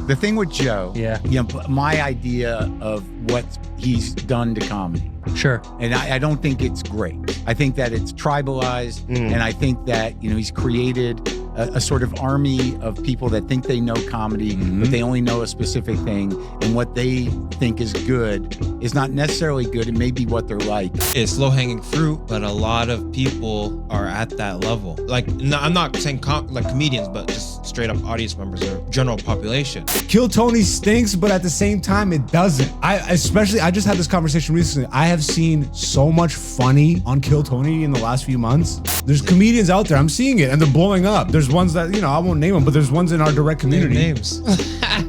The thing with Joe, Yeah. My idea of what he's done to comedy, Sure. and I don't think it's great. I think that it's tribalized, and I think that he's created a sort of army of people that think they know comedy, but they only know a specific thing, and what they think is good is not necessarily good. It may be what they're like. It's low-hanging fruit, but a lot of people are at that level. Like, no, I'm not saying like comedians, but just straight up audience members or general population. Kill Tony stinks, but at the same time, it doesn't. I just had this conversation recently. I have seen so much funny on Kill Tony in the last few months. There's comedians out there. I'm seeing it, and they're blowing up. There's ones that, I won't name them, but there's ones in our direct community. Name names.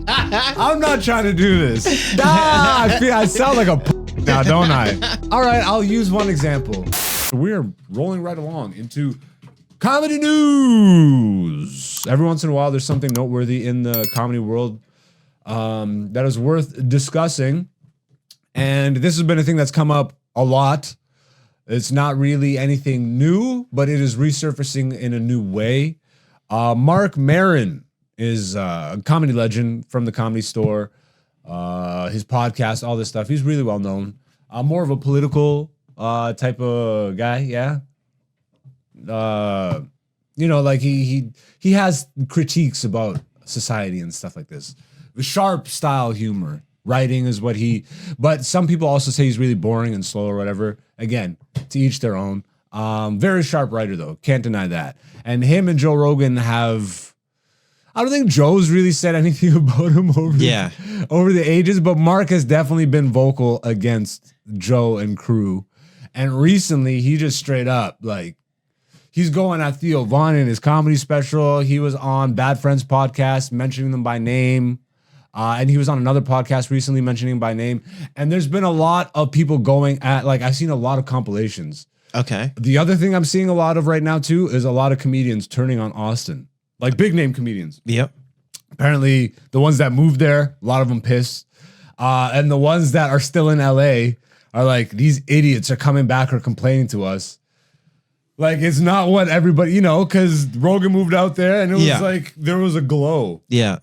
I'm not trying to do this. I sound like a now, don't I? All right, I'll use one example. We're rolling right along into comedy news. Every once in a while, there's something noteworthy in the comedy world that is worth discussing. And this has been a thing that's come up a lot. It's not really anything new, but it is resurfacing in a new way. Marc Maron is a comedy legend from the Comedy Store. His podcast, all this stuff. He's really well known. More of a political type of guy, yeah. Like he has critiques about society and stuff like this. Sharp style humor. Writing is what but some people also say he's really boring and slow or whatever. Again, to each their own. Very sharp writer though, can't deny that. And him and Joe Rogan have, I don't think Joe's really said anything about him over the ages, but Marc has definitely been vocal against Joe and crew. And recently he just straight up he's going at Theo Von in his comedy special. He was on Bad Friends podcast mentioning them by name. And he was on another podcast recently mentioning him by name. And there's been a lot of people going at, I've seen a lot of compilations. Okay. The other thing I'm seeing a lot of right now too is a lot of comedians turning on Austin. Big name comedians. Yep. Apparently the ones that moved there, a lot of them pissed. And the ones that are still in LA are like, these idiots are coming back or complaining to us. It's not what everybody, because Rogan moved out there and it was there was a glow. Yeah.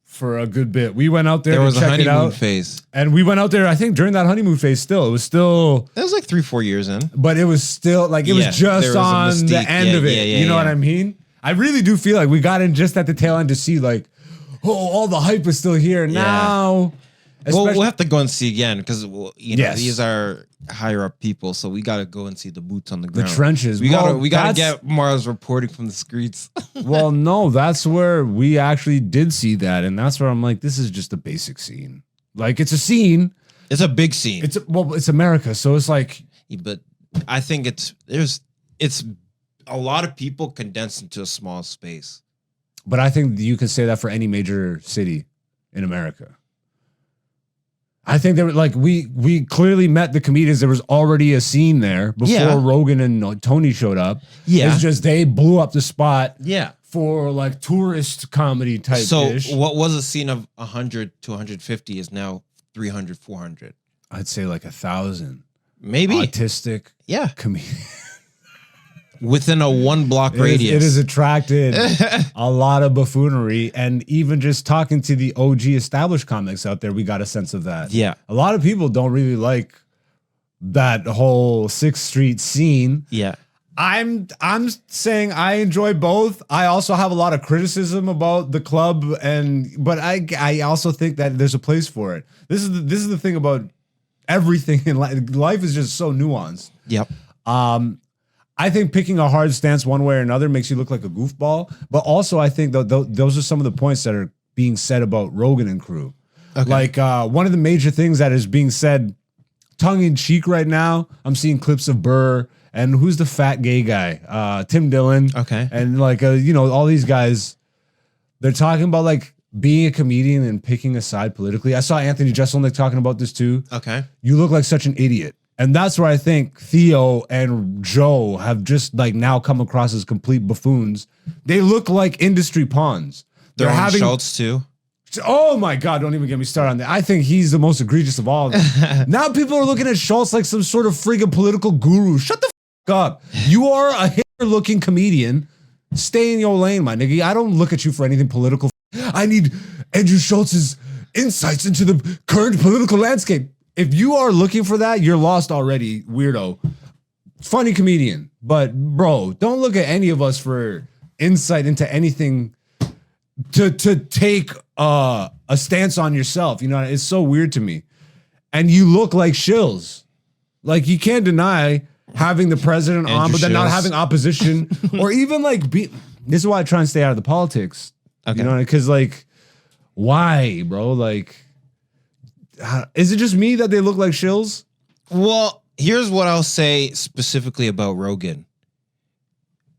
For a good bit. We went out there to check it out. There was a honeymoon phase. And we went out there, I think, during that honeymoon phase still. It was 3-4 years in. But it was still, it was just on the end of it. You know what I mean? I really do feel like we got in just at the tail end to see, all the hype is still here. Now... Well, we'll have to go and see again because these are higher up people, so we got to go and see the boots on the ground, the trenches. We gotta get Mars reporting from the streets. Well, no, that's where we actually did see that, and that's where I'm like, this is just a basic scene. It's a scene. It's a big scene. It's America, so it's but I think it's a lot of people condensed into a small space. But I think you can say that for any major city in America. I think there were we clearly met the comedians. There was already a scene there before Rogan and Tony showed up. Yeah, it's just they blew up the spot. Yeah, for tourist comedy type. So what was a scene of 100 to 150 is now 300, 400. I'd say 1,000. Maybe autistic. Yeah, comedians. Within a 1 block radius. It has attracted a lot of buffoonery, and even just talking to the OG established comics out there, we got a sense of that. Yeah. A lot of people don't really like that whole 6th Street scene. Yeah. I'm saying I enjoy both. I also have a lot of criticism about the club, but I also think that there's a place for it. This is the thing about everything in life. Life is just so nuanced. Yep. I think picking a hard stance one way or another makes you look like a goofball. But also, I think those are some of the points that are being said about Rogan and crew. Okay. One of the major things that is being said tongue in cheek right now, I'm seeing clips of Burr and who's the fat gay guy? Tim Dillon. Okay. And all these guys, they're talking about being a comedian and picking a side politically. I saw Anthony Jeselnik talking about this too. Okay. You look like such an idiot. And that's where I think Theo and Joe have just now come across as complete buffoons. They look like industry pawns. They're having Schultz too. Oh my God, don't even get me started on that. I think he's the most egregious of all of them. Now people are looking at Schultz like some sort of friggin' political guru. Shut the f up. You are a Hitler-looking comedian. Stay in your lane, my nigga. I don't look at you for anything political. I need Andrew Schultz's insights into the current political landscape. If you are looking for that, you're lost already, weirdo. Funny comedian, but bro, don't look at any of us for insight into anything to take a stance on yourself. You know, it's so weird to me. And you look like shills. Like, you can't deny having the president on, Andrew but then not Schills. having opposition, or even like this is why I try and stay out of the politics. Okay. You know, because like, why, bro? Like, is it just me that they look like shills? Well, here's what I'll say specifically about Rogan.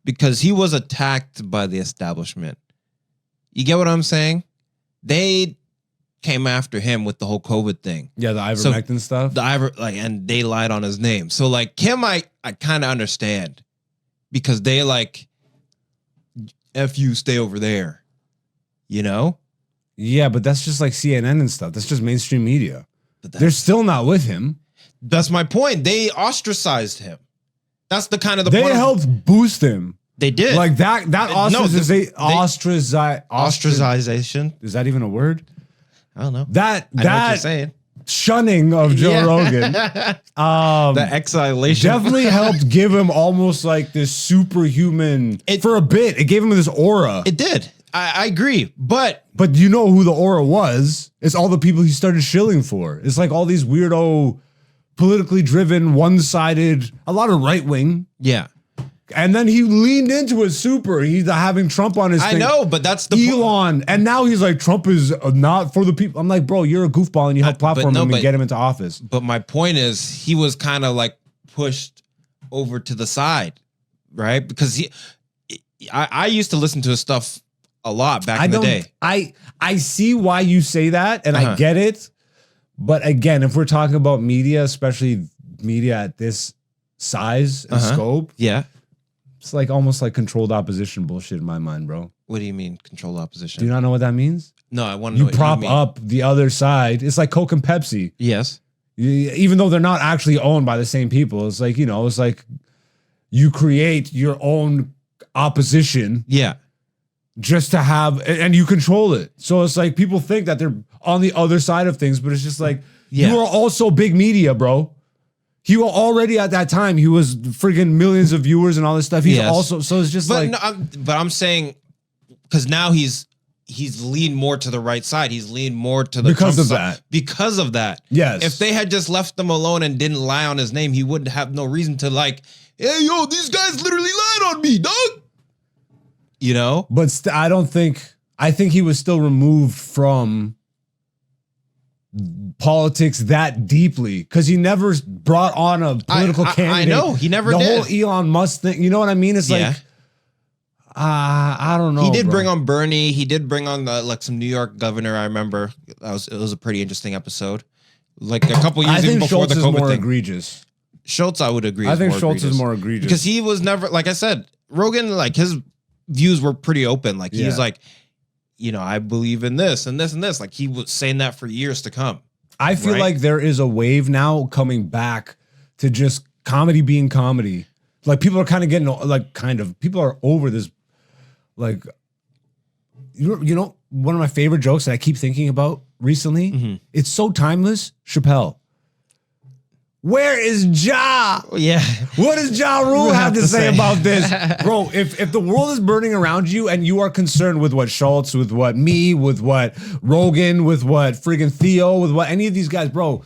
Because he was attacked by the establishment. You get what I'm saying? They came after him with the whole COVID thing. Yeah, the ivermectin stuff. And they lied on his name. So like him, I kind of understand, because they like, F you, stay over there, you know? Yeah, but that's just like CNN and stuff. That's just mainstream media. But They're still not with him. that's my point. They ostracized him. That's the kind of the They point. helped boost him. They did. Like that ostracization. Is that even a word? I don't know. That I know what you're saying. shunning of Joe Rogan The exilation. definitely helped give him almost like this superhuman for a bit. It gave him this aura. It did. I agree. But But you know who the aura was? It's all the people he started shilling for. It's like all these weirdo, politically driven, one-sided, a lot of right wing. yeah, And then he leaned into it super. He's having Trump on his I thing. know, but that's the point. Elon. And now he's like, Trump is not for the people. I'm like, bro, you're a goofball and you help platform him and get him into office. But my point is, he was kind of like pushed over to the side, right? Because I used to listen to his stuff a lot back in the day. I see why you say that, and I get it. But again, if we're talking about media, especially media at this size and scope, Yeah. it's like almost like controlled opposition bullshit in my mind, bro. What do you mean control opposition? Do you not know what that means? No, I want to know You what prop you mean. up the other side. It's like Coke and Pepsi. Yes. Even though they're not actually owned by the same people, it's like, you know, it's like you create your own opposition Yeah. just to have, and you control it. So it's like people think that they're on the other side of things, but it's just like, you are also big media, bro. He was already at that time, he was freaking millions of viewers and all this stuff. He's also, so it's just But like, no, I'm saying, because now he's leaned more to the right side. He's leaned more to the Because Trump of side. that. Because of that. Yes. If they had just left him alone and didn't lie on his name, he would have no reason to like, hey, yo, these guys literally lied on me, dog. You know? but I think he was still removed from politics that deeply because he never brought on a political candidate. I know, he never the did. whole Elon Musk thing. You know what I mean? It's like, I don't know. He did bro. bring on Bernie. He did bring on like some New York governor. I remember it was a pretty interesting episode. Like a couple years I think before Schultz the is COVID more thing. egregious. Schultz, I would agree. I think Schultz is more egregious because he was never, like I said, Rogan. Like his views were pretty open. Like he was like, you know, I believe in this and this and this. Like he was saying that for years to come. I feel like there is a wave now coming back to just comedy being comedy. Like people are kind of getting people are over this. Like, you know, one of my favorite jokes that I keep thinking about recently. It's so timeless. Chappelle. Where is Ja? Yeah. What does Ja Rule have to say about this? Bro, if the world is burning around you and you are concerned with what Schultz, with what me, with what Rogan, with what friggin' Theo, with what any of these guys, bro,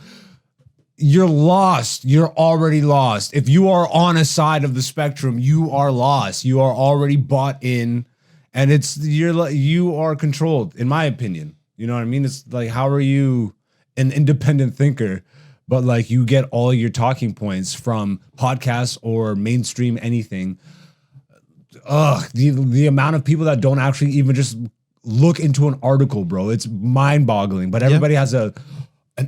you're lost. You're already lost. If you are on a side of the spectrum, you are lost. You are already bought in and you are controlled, in my opinion. You know what I mean? It's like, how are you an independent thinker? But like you get all your talking points from podcasts or mainstream anything. The amount of people that don't actually even just look into an article, bro. It's mind-boggling. But everybody has an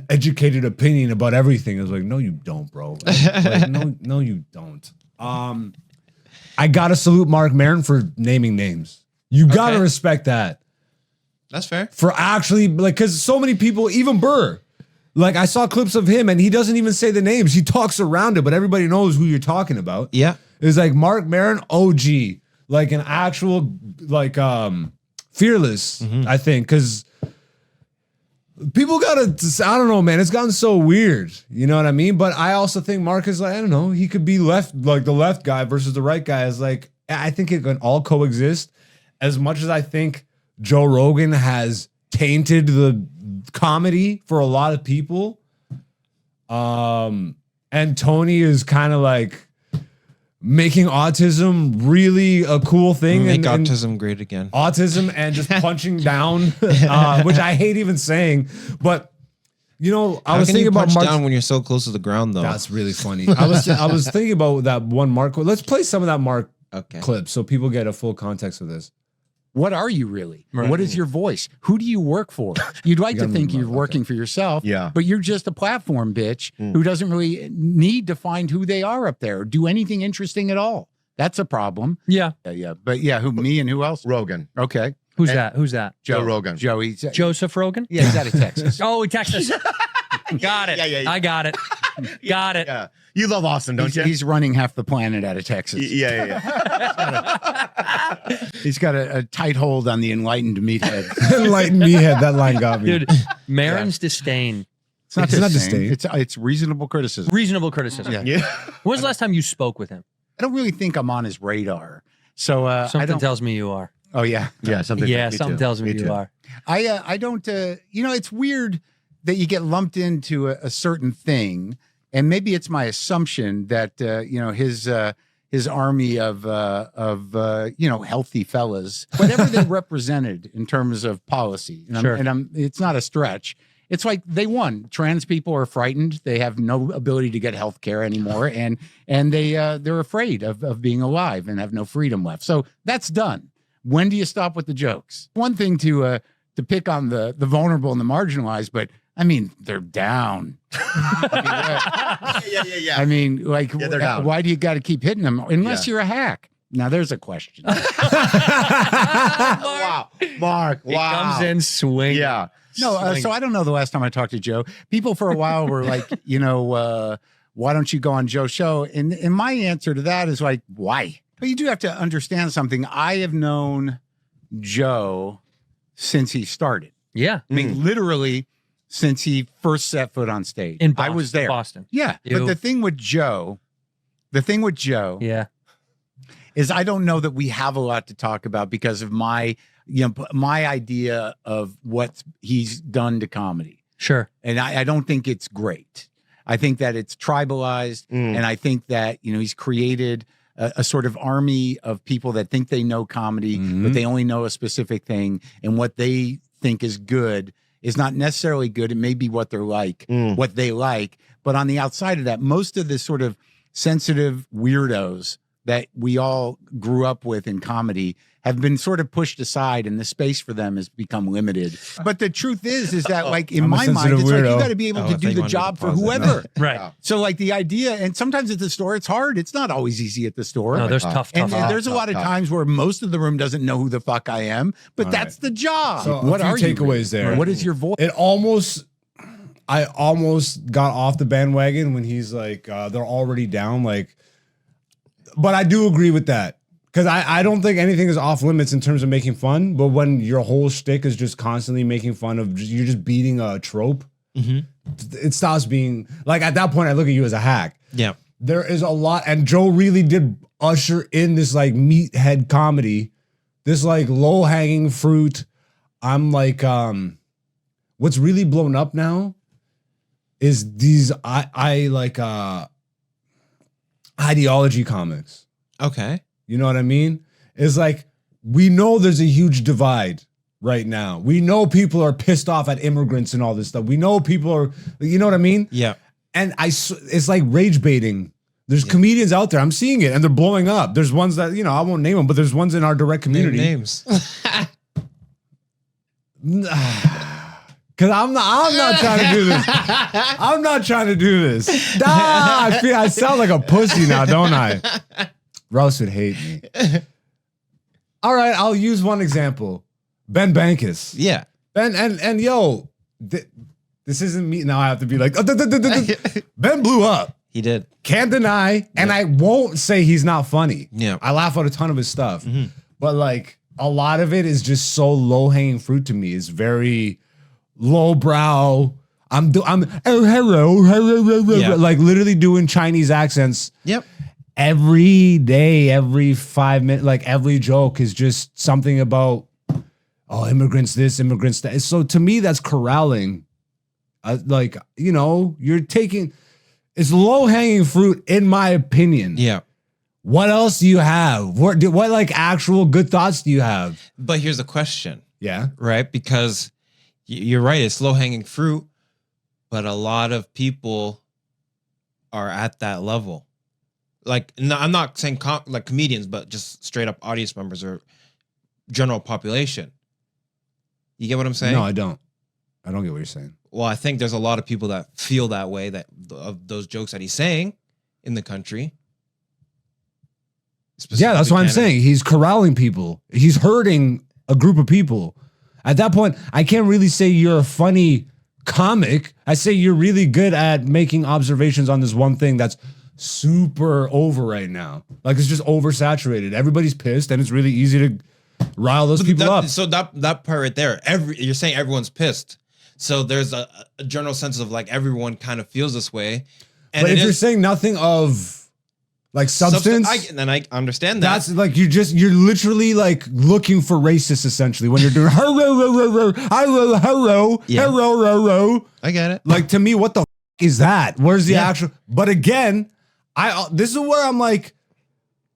educated opinion about everything. It's like, no, you don't, bro. Like, no, you don't. I gotta salute Marc Maron for naming names. You gotta respect that. That's fair. For actually, like, because so many people, even Burr. Like, I saw clips of him and he doesn't even say the names. He talks around it, but everybody knows who you're talking about. Yeah. It's like Marc Maron, OG. Like an actual, like, fearless, I think. Because people gotta, I don't know, man. It's gotten so weird. You know what I mean? But I also think Mark is like, I don't know, he could be left, like the left guy versus the right guy is like, I think it can all coexist. As much as I think Joe Rogan has tainted the comedy for a lot of people. And Tony is kind of like making autism really a cool thing. Make and autism great again. Autism and just punching down, which I hate even saying. But you know, I was thinking about Mark down when you're so close to the ground, though. That's really funny. I was thinking about that one Mark. Let's play some of that Mark clip so people get a full context of this. What are you really? Right. What is your voice? Who do you work for? You'd like to think you're working for yourself, but you're just a platform bitch who doesn't really need to find who they are up there or do anything interesting at all. That's a problem. Yeah. But yeah, who, me and who else? Rogan. Okay. Who's that? Who's that? Joe Rogan. Joe, he's Joseph Rogan? Yeah, he's out of Texas. Oh, Texas. Got it. Yeah. I got it. Got it. Yeah. You love Austin, don't you? He's running half the planet out of Texas. Yeah. He's got a tight hold on the enlightened meathead. Enlightened meathead. That line got me. Dude, Maron's disdain. It's not disdain. It's reasonable criticism. Reasonable criticism. Yeah. When was the last time you spoke with him? I don't really think I'm on his radar. So Something tells me you are. Oh yeah. Yeah, something tells me you are. I don't you know, it's weird that you get lumped into a certain thing, and maybe it's my assumption that you know, his army of you know, healthy fellas, whatever they represented in terms of policy, and it's not a stretch. It's like they won. Trans people are frightened. They have no ability to get health care anymore, and they're afraid of being alive and have no freedom left. So that's done. When do you stop with the jokes? One thing to pick on the vulnerable and the marginalized, but I mean, they're down. Yeah. I mean, like, they're down. Why do you got to keep hitting them unless you're a hack? Now there's a question. Wow. Mark, He comes in swinging. Yeah. No, so I don't know the last time I talked to Joe. People for a while were like, you know, why don't you go on Joe's show? And my answer to that is like, why? But you do have to understand something. I have known Joe since he started. Yeah. I mean, literally since he first set foot on stage. In Boston, I was there. Boston. Yeah. But the thing with Joe Yeah. is I don't know that we have a lot to talk about because of my idea of what he's done to comedy. Sure. And I don't think it's great. I think that it's tribalized, and I think that, you know, he's created a sort of army of people that think they know comedy, but they only know a specific thing, and what they think is good is not necessarily good. It may be what they're like, what they like, but on the outside of that, most of the sort of sensitive weirdos that we all grew up with in comedy have been sort of pushed aside, and the space for them has become limited. But the truth is that, like, in my mind, it's like you got to be able to do the job for whoever. Right. So, like, the idea, and sometimes at the store, it's hard. It's not always easy at the store. No, there's tough. And there's a lot of times where most of the room doesn't know who the fuck I am, but that's the job. So what are takeaways you? there? What is your voice? I almost got off the bandwagon when he's like, they're already down. Like, but I do agree with that. Because I don't think anything is off limits in terms of making fun, but when your whole shtick is just constantly making fun of, you're just beating a trope, it stops being, like, at that point, I look at you as a hack. Yeah. There is a lot, and Joe really did usher in this, like, meathead comedy, this, like, low-hanging fruit. I'm like, what's really blown up now is these, I like, ideology comics. Okay. You know what I mean? It's like, we know there's a huge divide right now. We know people are pissed off at immigrants and all this stuff. We know people are, you know what I mean? Yeah. And it's like rage baiting. There's comedians out there. I'm seeing it, and they're blowing up. There's ones that, you know, I won't name them, but there's ones in our direct community. Name names. Because I'm not trying to do this. I'm not trying to do this. I sound like a pussy now, don't I? Rouse would hate me. All right, I'll use one example. Ben Bankus. Yeah. Ben and yo, this isn't me. Now I have to be like, Ben blew up. He did. Can't deny, and I won't say he's not funny. Yeah. I laugh at a ton of his stuff, but like a lot of it is just so low hanging fruit to me. It's very lowbrow. I'm hello, Yeah. like literally doing Chinese accents. Yep. Every day, every 5 minutes, like every joke is just something about, oh, immigrants this, immigrants that. So to me, that's corralling. Like, you know, you're taking, it's low hanging fruit, in my opinion. Yeah. What else do you have? What like actual good thoughts do you have? But here's the question, Yeah. right? Because you're right, it's low hanging fruit, but a lot of people are at that level. Like, no, I'm not saying like comedians, but just straight up audience members or general population. You get what I'm saying? No, I don't. I don't get what you're saying. Well, I think there's a lot of people that feel that way, that of those jokes that he's saying in the country. Yeah, that's what I'm saying. He's corralling people. He's hurting a group of people. At that point, I can't really say you're a funny comic. I say you're really good at making observations on this one thing that's super over right now. Like, it's just oversaturated. Everybody's pissed, and it's really easy to rile those people up. So that part right there, you're saying everyone's pissed. So there's a general sense of like everyone kind of feels this way. And But if you're saying nothing of like substance, then I understand that. that's like you're literally like looking for racists essentially when you're doing hello, I get it. Like, to me, what the is that? Where's the actual? But again, this is where I'm like,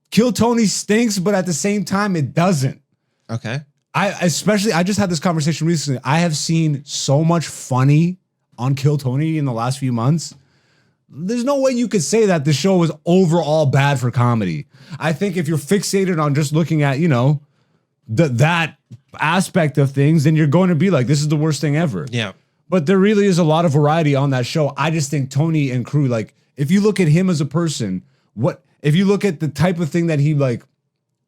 Kill Tony stinks, but at the same time, it doesn't. Okay. I just had this conversation recently. I have seen so much funny on Kill Tony in the last few months. There's no way you could say that the show was overall bad for comedy. I think if you're fixated on just looking at, you know, that aspect of things, then you're going to be like, this is the worst thing ever. Yeah. But there really is a lot of variety on that show. I just think Tony and crew, like, if you look at him as a person, if you look at the type of thing that he like,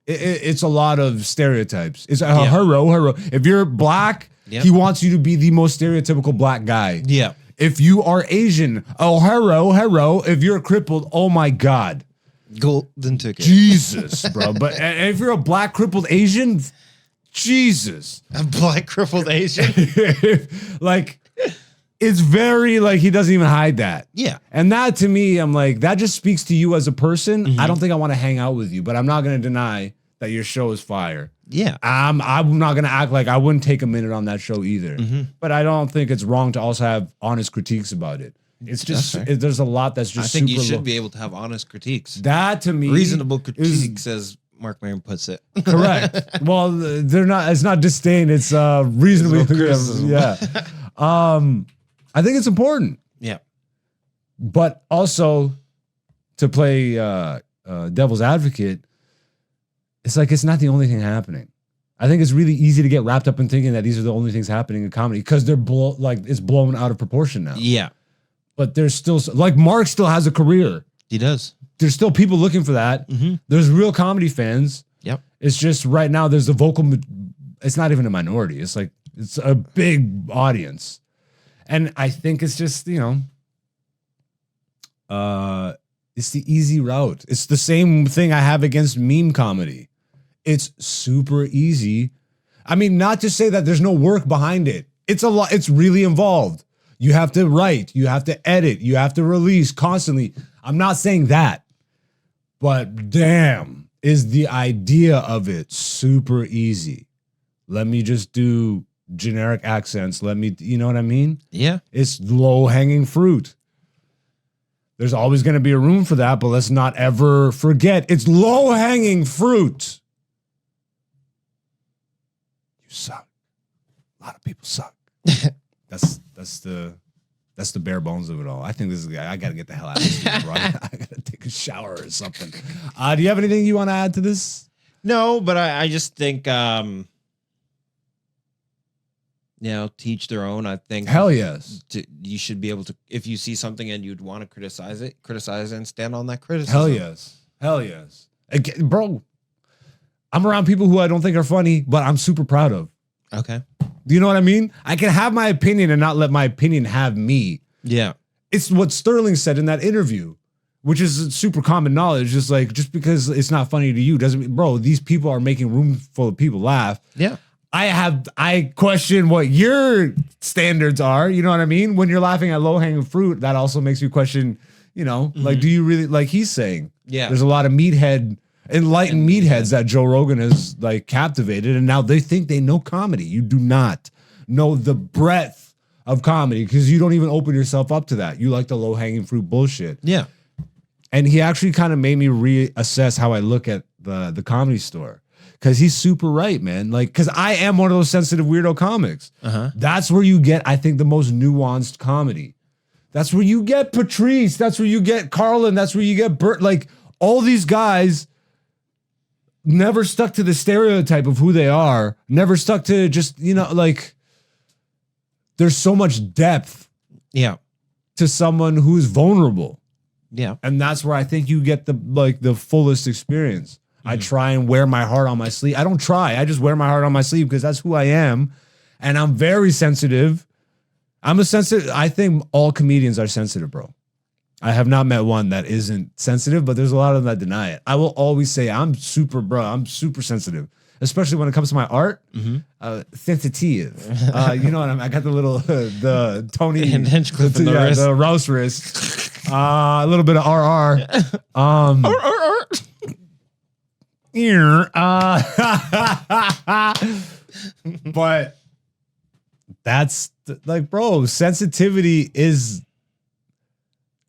it's a lot of stereotypes. It's hello. If you're black, he wants you to be the most stereotypical black guy. Yeah. If you are Asian, oh, hello. If you're crippled, oh my God. Golden ticket. Jesus, bro. But if you're a black crippled Asian, Jesus. A black crippled Asian. Like, it's very, like, he doesn't even hide that. Yeah. And that, to me, I'm like, that just speaks to you as a person. I don't think I want to hang out with you, but I'm not going to deny that your show is fire. Yeah. I'm not going to act like I wouldn't take a minute on that show either. But I don't think it's wrong to also have honest critiques about it. It's just, there's a lot that's just I think super you should low. be able to have honest critiques. That, to me, Reasonable critiques, as Marc Maron puts it. correct. Well, they're not, it's not disdain, it's reasonably criticism. Yeah. I think it's important. Yeah. But also, to play devil's advocate, it's like, it's not the only thing happening. I think it's really easy to get wrapped up in thinking that these are the only things happening in comedy because they're it's blown out of proportion now. Yeah. But there's still, like, Mark still has a career. He does. There's still people looking for that. There's real comedy fans. Yep. It's just right now there's a it's not even a minority. It's like, it's a big audience. And I think it's just, you know, it's the easy route. It's the same thing I have against meme comedy. It's super easy. I mean, not to say that there's no work behind it. It's a lot. It's really involved. You have to write, you have to edit, you have to release constantly. I'm not saying that, but damn, is the idea of it super easy. Let me just do generic accents. You know what I mean? Yeah. It's low hanging fruit. There's always going to be a room for that, but let's not ever forget it's low hanging fruit. You suck. A lot of people suck. That's the bare bones of it all. I think this is I got to get the hell out of this, bro. I got to take a shower or something. Do you have anything you want to add to this? No, but I just think, teach their own. I think. Hell yes. You should be able to, if you see something and you'd want to criticize it and stand on that criticism. Hell yes. Hell yes. Again, bro, I'm around people who I don't think are funny, but I'm super proud of. Okay. Do you know what I mean? I can have my opinion and not let my opinion have me. Yeah. It's what Sterling said in that interview, which is super common knowledge. Just like, just because it's not funny to you doesn't mean, bro, these people are making room full of people laugh. Yeah. I question what your standards are. You know what I mean? When you're laughing at low hanging fruit, that also makes you question, like, do you really, like he's saying, there's a lot of enlightened meatheads that Joe Rogan has like captivated. And now they think they know comedy. You do not know the breadth of comedy because you don't even open yourself up to that. You like the low hanging fruit bullshit. Yeah. And he actually kind of made me reassess how I look at the Comedy Store. Because he's super right, man. Like, because I am one of those sensitive weirdo comics. That's where you get, I think, the most nuanced comedy. That's where you get Patrice. That's where you get Carlin. That's where you get Bert. Like, all these guys never stuck to the stereotype of who they are. Never stuck to just, like, there's so much depth to someone who's vulnerable. Yeah. And that's where I think you get the fullest experience. I try and wear my heart on my sleeve. I don't try. I just wear my heart on my sleeve because that's who I am. And I'm very sensitive. I think all comedians are sensitive, bro. I have not met one that isn't sensitive, but there's a lot of them that deny it. I will always say I'm super sensitive, especially when it comes to my art. Sensitive. You know what I mean? I got the little, the Tony. And Hinchcliffe in the wrist. The roast wrist. A little bit of RR. But that's like, bro, sensitivity is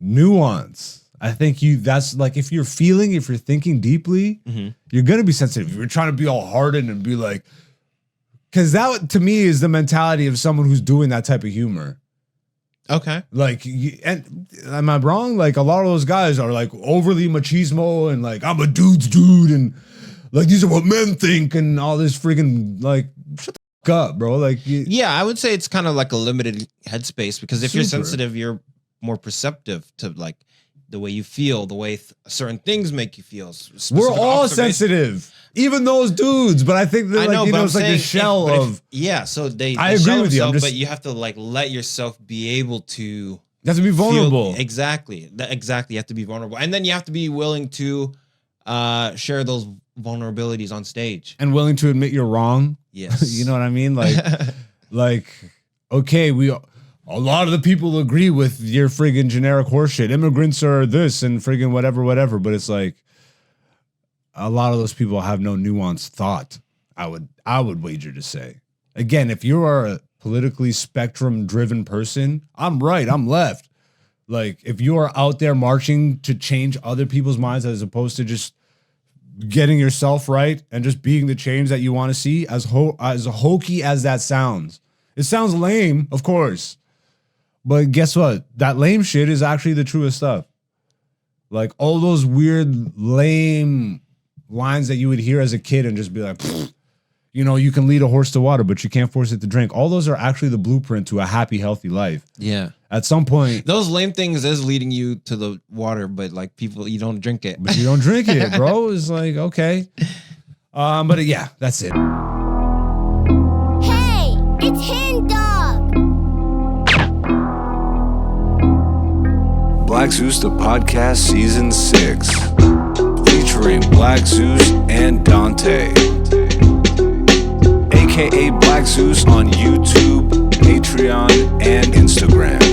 nuance. I think that's like, if you're thinking deeply, you're going to be sensitive. If you're trying to be all hardened and be like, because that to me is the mentality of someone who's doing that type of humor. Okay. Like, and am I wrong? Like, a lot of those guys are like overly machismo and like, I'm a dude's dude and like, these are what men think and all this freaking, like, shut the fuck up, bro. Like, yeah, I would say it's kind of like a limited headspace because if you're sensitive, you're more perceptive to like the way you feel, the way certain things make you feel. We're all sensitive, even those dudes. But I think that, like, it's like the shell of. So I agree with you. But you have to like let yourself be able to. You have to be vulnerable. Exactly. You have to be vulnerable, and then you have to be willing to share those vulnerabilities on stage and willing to admit you're wrong. Yes. You know what I mean? Like, okay, a lot of the people agree with your friggin' generic horseshit. Immigrants are this and friggin' whatever. But it's like a lot of those people have no nuanced thought. I would wager to say. Again, if you are a politically spectrum-driven person, I'm right, I'm left. Like, if you are out there marching to change other people's minds as opposed to just getting yourself right and just being the change that you want to see, as hokey as that sounds. It sounds lame, of course. But guess what? That lame shit is actually the truest stuff. Like, all those weird, lame lines that you would hear as a kid and just be like, you can lead a horse to water, but you can't force it to drink. All those are actually the blueprint to a happy, healthy life. Yeah. At some point. Those lame things is leading you to the water, but like people, you don't drink it. But you don't drink it, bro. It's like, okay. But yeah, that's it. Hey, it's Hen Dog. Black Zeus the Podcast Season 6, featuring Black Zeus and Dante, aka Black Zeus on YouTube, Patreon, and Instagram.